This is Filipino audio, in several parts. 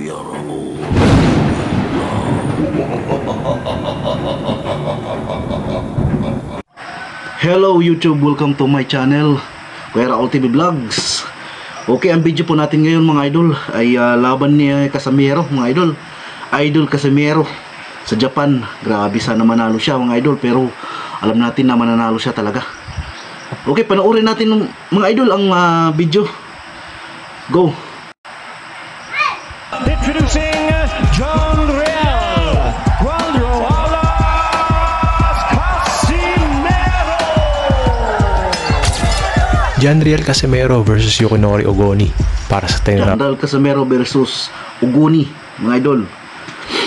Kuya Raul. Hello YouTube, welcome to my channel, Kuya Raul TV Vlogs. Okay, ang video po natin ngayon mga idol ay laban ni Casimero mga idol. Idol Casimero sa Japan. Grabe, sana manalo siya mga idol, pero alam natin na mananalo siya talaga. Okay, panoorin natin mga idol ang video. Go! Introducing John Real, Cuadro Alas Casimero. John Real Casimero versus Yukinori Ogoni para sa 10 John Real Casimero versus Ogoni mga idol.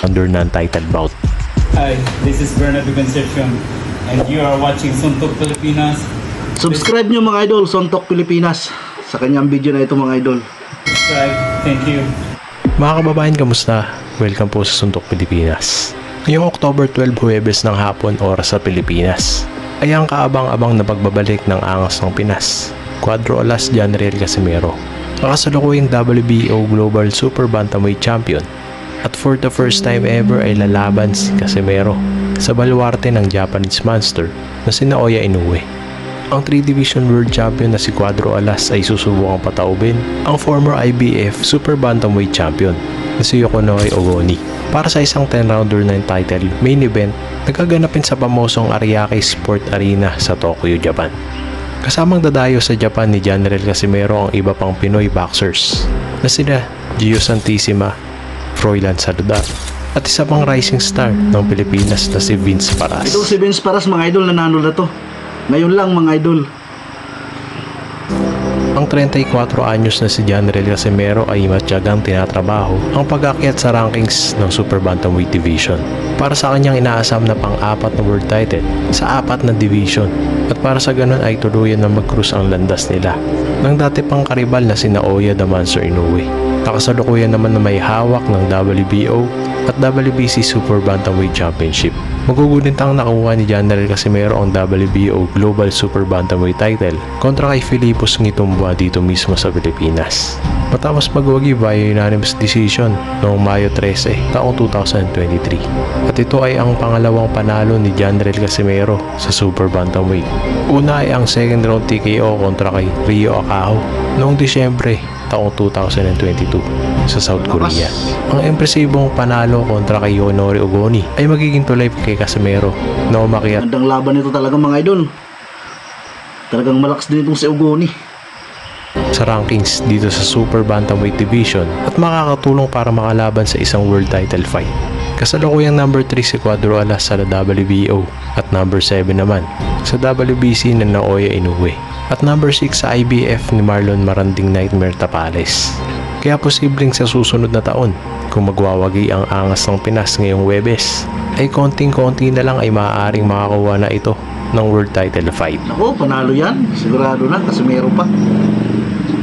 Under non-titled bout. Hi, this is Bernardo Concepcion and you are watching Suntok Pilipinas. Subscribe nyo mga idol, Suntok Pilipinas, sa kanyang video na ito mga idol. Subscribe, thank you. Mga kababayan, kamusta? Welcome po sa Suntok Pilipinas. Ngayong October 12, Huwebes ng hapon, oras sa Pilipinas, ay ang kaabang-abang na pagbabalik ng angas ng Pinas, Cuadro Alas John Real Casimero, ang kasalukuyang WBO Global Super Bantamweight Champion, at for the first time ever ay lalaban si Casimero sa baluarte ng Japanese monster na si Naoya Inoue. Ang 3-division world champion na si Cuadro Alas ay susubukang pataubin ang former IBF Super Bantamweight champion na si Yukinori Ogoni para sa isang 10-rounder na title main event na gaganapin sa pamosong Ariake Sport Arena sa Tokyo, Japan. Kasamang dadayo sa Japan ni John Real Casimero ang iba pang Pinoy boxers na sina Gio Santissima, Froilan Saludar, at isa pang rising star ng Pilipinas na si Vince Paras. Ito si Vince Paras mga idol, nanalo na to ngayon lang mga idol. Ang 34 anyos na si John Real Casimero ay matyagang tinatrabaho ang pag-akyat sa rankings ng Super Bantamweight Division para sa kanyang inaasam na pang-apat na world title sa 4 na division, at para sa ganun ay tuluyan na mag-cruise ang landas nila ng dati pang karibal na si Naoya the Monster Inoue. Nakasalukuyan naman na may hawak ng WBO at WBC Super Bantamweight Championship. Magugulintang nakuha ni John Real Casimero ang WBO Global Super Bantamweight title kontra kay Filipos Ngitumboa dito mismo sa Pilipinas, matapos magwagi via unanimous decision noong Mayo 13, taong 2023. At ito ay ang pangalawang panalo ni John Real Casimero sa Super Bantamweight. Una ay ang second round TKO kontra kay Ryo Akaho noong Disyembre taong 2022 sa South Korea. Ang impresibong panalo kontra kay Yukinori Ogoni ay magiging tulay kay Casimero na umakyat. Magandang laban nito talaga mga idol. Talagang malakas din itong si Ogoni Sa rankings dito sa Super Bantamweight Division at makakatulong para makalaban sa isang world title fight. Kasalukuyang number 3 si Cuadro Alas sa WBO at number 7 naman sa WBC na Naoya Inoue at number 6 sa IBF ni Marlon Maranding Nightmare Tapales. Kaya posibleng sa susunod na taon, kung magwawagi ang angas ng Pinas ngayong Huwebes, ay konting-konti na lang ay maaaring makakuha na ito ng world title fight. Ako, panalo yan, sigurado na, Casimero pa.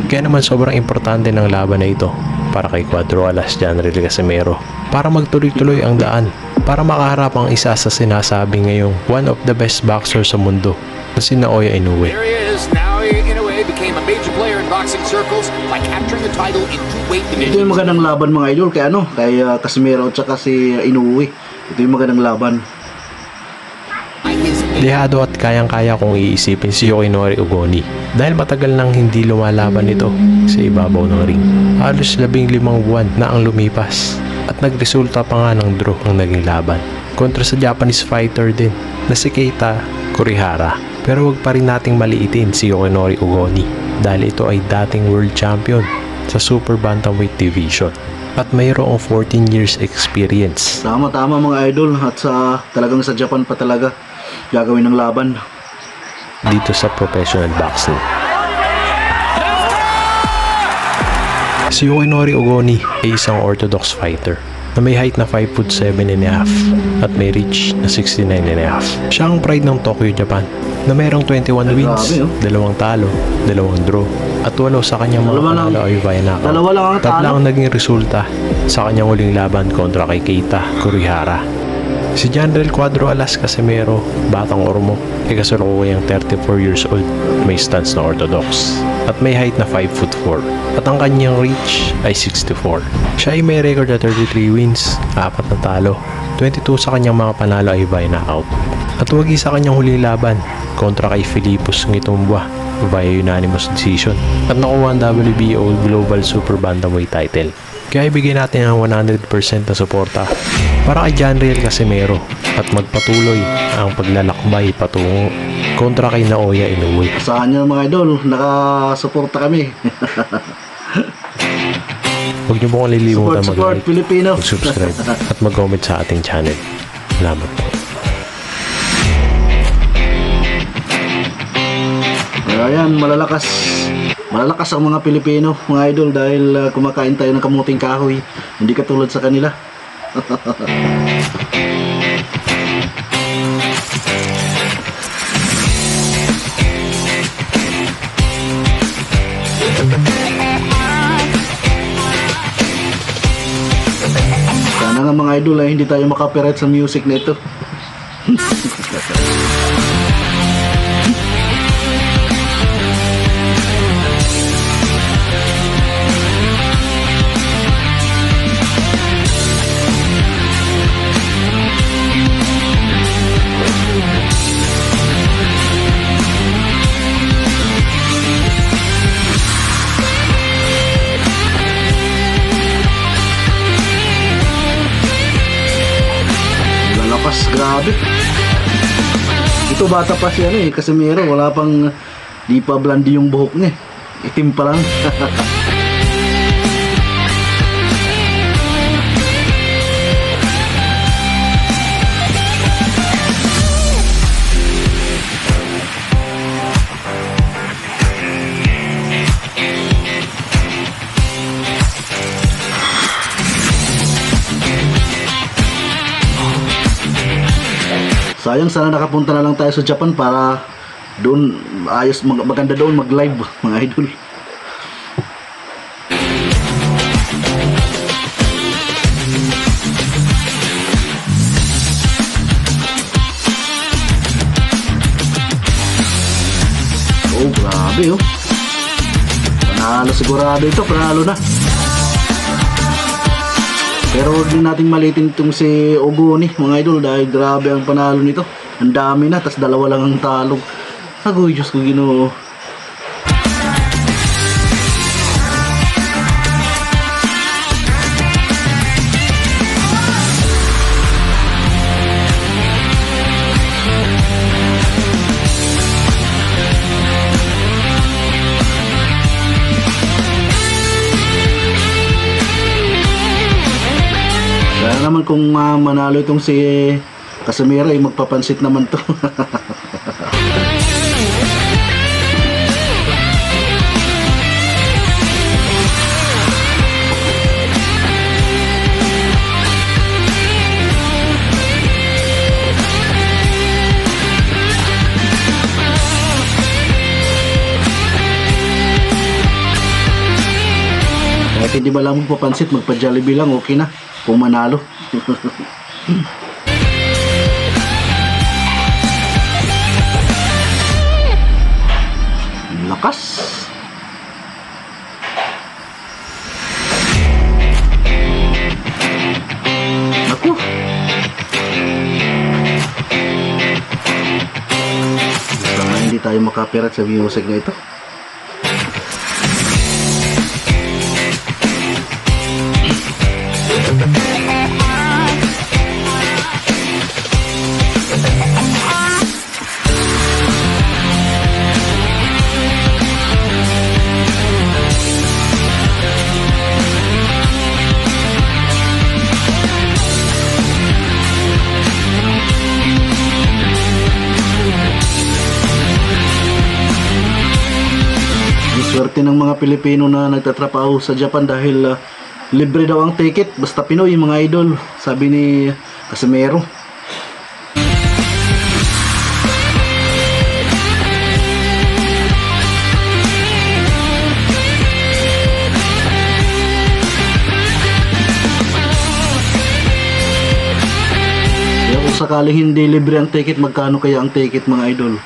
Kaya naman sobrang importante ng laban na ito para kay Cuadro Alas John Real Casimero para magtuloy-tuloy ang daan para makaharap ang isa sa sinasabi ngayong one of the best boxers sa mundo na si Naoya Inoue. Naoya Inoue became a major player in boxing circles by capturing the title in 2 weight Ito divisions. yung magandang laban mga idol, kay Casimero at saka si Inoue. Ito yung magandang laban. Lihado at kayang-kaya kung iisipin si Yukinori Ogoni dahil matagal nang hindi lumalaban ito sa ibabaw ng ring. Halos 15 buwan na ang lumipas at nagresulta pa nga ng draw ang naging laban kontra sa Japanese fighter din na si Keita Kurihara. Pero wag pa rin nating maliitin si Yukinori Ogoni dahil ito ay dating world champion sa Super Bantamweight Division at mayroong 14 years experience. Tama-tama mga idol, at talagang sa Japan pa talaga gagawin ng laban Dito sa professional boxing. Si Yukinori Ogoni ay isang orthodox fighter na may height na 5'7.5" at may reach na 69.5". Siya ang pride ng Tokyo, Japan na mayroong 21 wins, 2 talo, 2 draw at 8 sa kanyang mga panalo ay via knockout. Dalawa lang ang Tatlo talo. ang naging resulta sa kanyang huling laban kontra kay Keita Kurihara. Si John Real Cuadro Alas Casimero, batang Ormo, ay kasalukuyang 34 years old, may stance na orthodox. at may height na 5'4" at ang kanyang reach ay 6'4". Siya ay may record na 33 wins, 4 na talo, 22 sa kanyang mga panalo ay via knockout. At wagi sa kanyang huling laban kontra kay Filipos Ngitumba via unanimous decision at nakuha ang WBO Global Super Bantamweight title. Kaya ibigay natin ang 100% na suporta para kay Janriel Casimero at magpatuloy ang paglalakbay patungo kontra kay Naoya Inoue. Saan nyo mga idol, nakasuporta kami. Huwag niyo pong kalilimutan Support Filipino. mag-subscribe at mag-comment sa ating channel. Salamat po. Ayan, malalakas ang mga Pilipino, mga idol, dahil kumakain tayo ng kamuting kahoy, hindi katulad sa kanila. Sana nga mga idol ay hindi tayo makapirate sa music na ito. Grabe. Ito bata pa siya Casimero, wala pang, di pa blandi yung buhok niya. Itim pa lang. Sayang, sana nakapunta na lang tayo sa Japan para doon ayos, maganda doon mag-live mga idol. Oh, grabe oh. Panalo sigurado ito, panalo na. Pero huwag din natin malitin itong si Ogoni mga idol, dahil grabe ang panalo nito. Ang dami na, tas dalawa lang ang talog. Agoy, Diyos ko Ginoo. Naman kung manalo itong si Casimero ay magpapansit naman to. Kahit hindi ba lang magpapansit, magpa-Jollibee lang, okay na kung manalo. Lakas. Naku. Sana hindi tayo makapirat sa music na ito. Swerte ng mga Pilipino na nagtatrabaho sa Japan dahil libre daw ang ticket basta Pinoy mga idol, sabi ni Casimero. Kaya kung sakaling hindi libre ang ticket, magkano kaya ang ticket mga idol?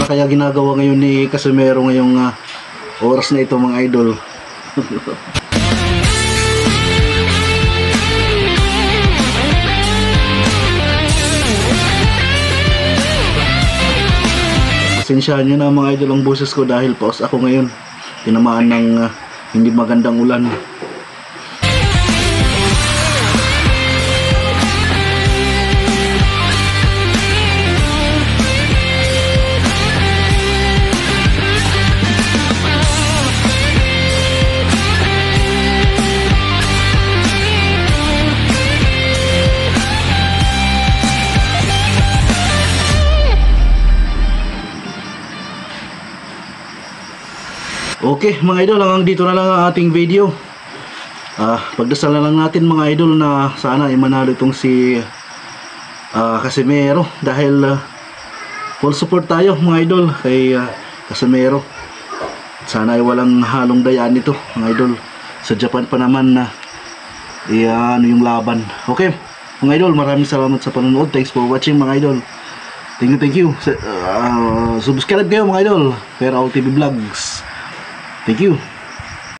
kaya ginagawa ngayon ni Casimero ngayong oras na ito mga idol. Pasensyahan nyo na mga idol ang boses ko dahil paus ako ngayon. Tinamaan ng hindi magandang ulan. Okay mga idol, hanggang dito na lang ang ating video. Pagdasal na lang natin mga idol na sana ay manalo itong si Casimero dahil full support tayo mga idol kay Casimero. Sana ay walang halong dayaan nito mga idol. Sa Japan pa naman na ano yung laban. Okay mga idol, maraming salamat sa panonood. Thanks for watching mga idol. Thank you. Subscribe kayo mga idol. Kuya Raul TV Vlogs. Thank you.